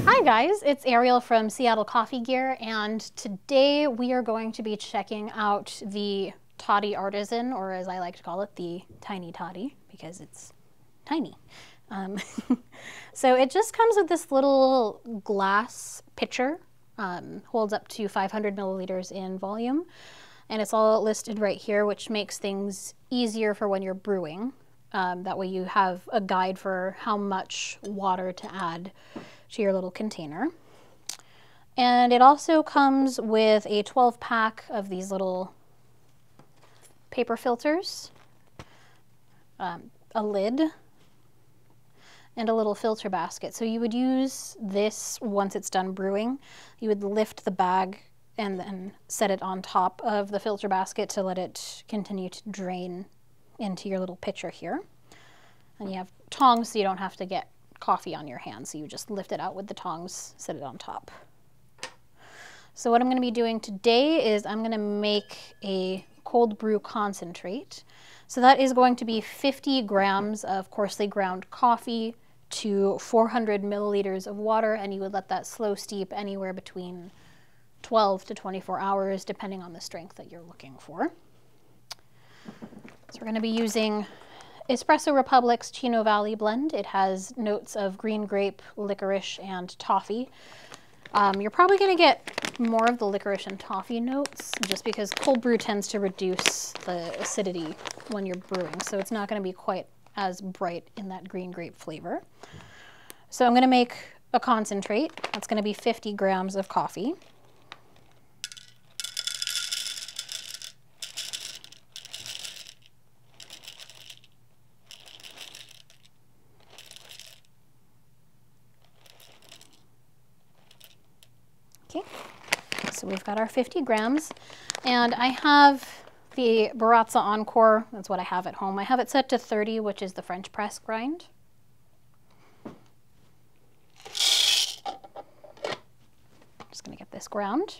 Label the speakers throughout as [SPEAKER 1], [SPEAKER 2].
[SPEAKER 1] Hi guys, it's Ariel from Seattle Coffee Gear, and today we are going to be checking out the Toddy Artisan, or as I like to call it, the Tiny Toddy, because it's tiny. So it just comes with this little glass pitcher, holds up to 500 milliliters in volume, and it's all listed right here, which makes things easier for when you're brewing. That way you have a guide for how much water to add to your little container. And it also comes with a 12-pack of these little paper filters, a lid, and a little filter basket. So you would use this once it's done brewing. You would lift the bag and then set it on top of the filter basket to let it continue to drain into your little pitcher here. And you have tongs so you don't have to get coffee on your hands. So you just lift it out with the tongs, set it on top. So what I'm going to be doing today is I'm going to make a cold brew concentrate. So that is going to be 50 grams of coarsely ground coffee to 400 milliliters of water, and you would let that slow steep anywhere between 12 to 24 hours, depending on the strength that you're looking for. So we're going to be using Espresso Republic's Chino Valley blend. It has notes of green grape, licorice, and toffee. You're probably going to get more of the licorice and toffee notes just because cold brew tends to reduce the acidity when you're brewing, so it's not going to be quite as bright in that green grape flavor. So I'm going to make a concentrate. That's going to be 50 grams of coffee. Okay, so we've got our 50 grams, and I have the Baratza Encore. That's what I have at home. I have it set to 30, which is the French press grind. Just gonna get this ground.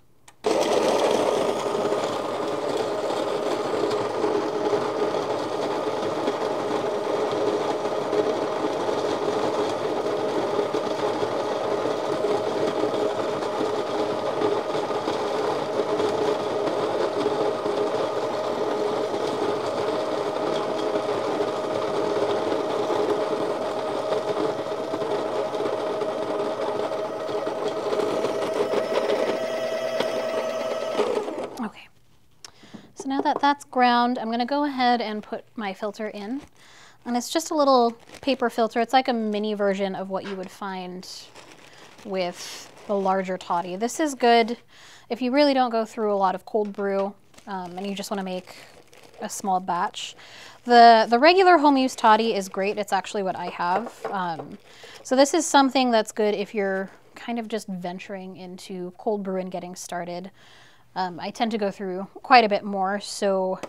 [SPEAKER 1] Okay, so now that that's ground, I'm gonna go ahead and put my filter in. And it's just a little paper filter. It's like a mini version of what you would find with the larger toddy. This is good if you really don't go through a lot of cold brew and you just wanna make a small batch. The regular home use toddy is great. It's actually what I have. So this is something that's good if you're kind of just venturing into cold brew and getting started. I tend to go through quite a bit more, so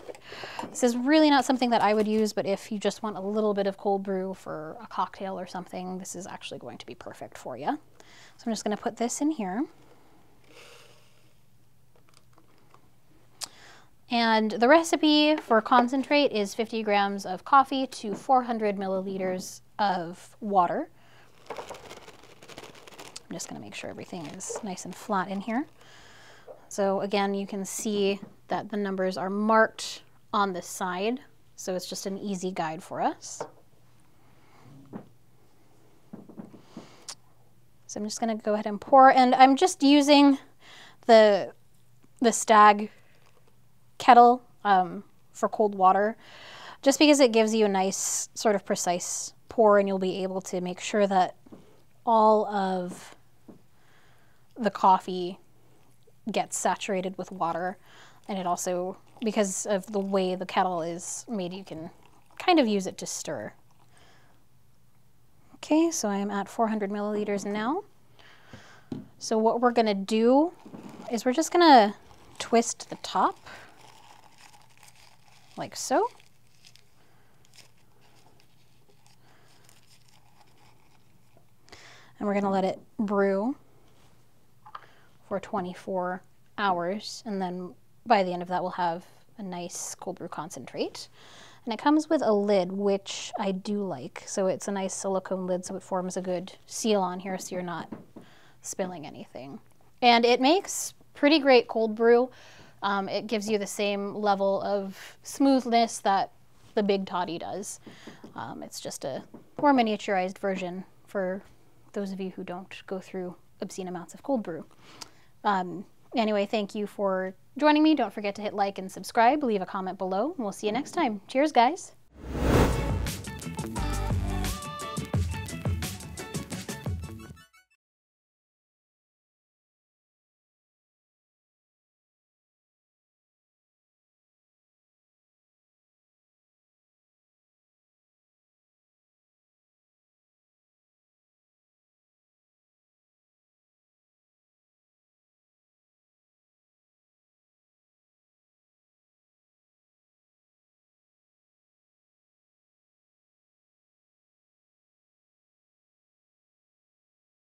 [SPEAKER 1] this is really not something that I would use, but if you just want a little bit of cold brew for a cocktail or something, this is actually going to be perfect for you. So I'm just going to put this in here. And the recipe for concentrate is 50 grams of coffee to 400 milliliters of water. I'm just going to make sure everything is nice and flat in here. So again, you can see that the numbers are marked on the side, so it's just an easy guide for us. So I'm just going to go ahead and pour, and I'm just using the Stag kettle for cold water, just because it gives you a nice sort of precise pour, and you'll be able to make sure that all of the coffee gets saturated with water. And it also, because of the way the kettle is made, you can kind of use it to stir. Okay, so I am at 400 milliliters now. So what we're gonna do is we're just gonna twist the top like so. And we're gonna let it brew for 24 hours, and then by the end of that we'll have a nice cold brew concentrate. And it comes with a lid, which I do like. So it's a nice silicone lid, so it forms a good seal on here so you're not spilling anything. And it makes pretty great cold brew. It gives you the same level of smoothness that the big toddy does. It's just a more miniaturized version for those of you who don't go through obscene amounts of cold brew. Anyway, thank you for joining me. Don't forget to hit like and subscribe. Leave a comment below, and we'll see you next time. Cheers, guys.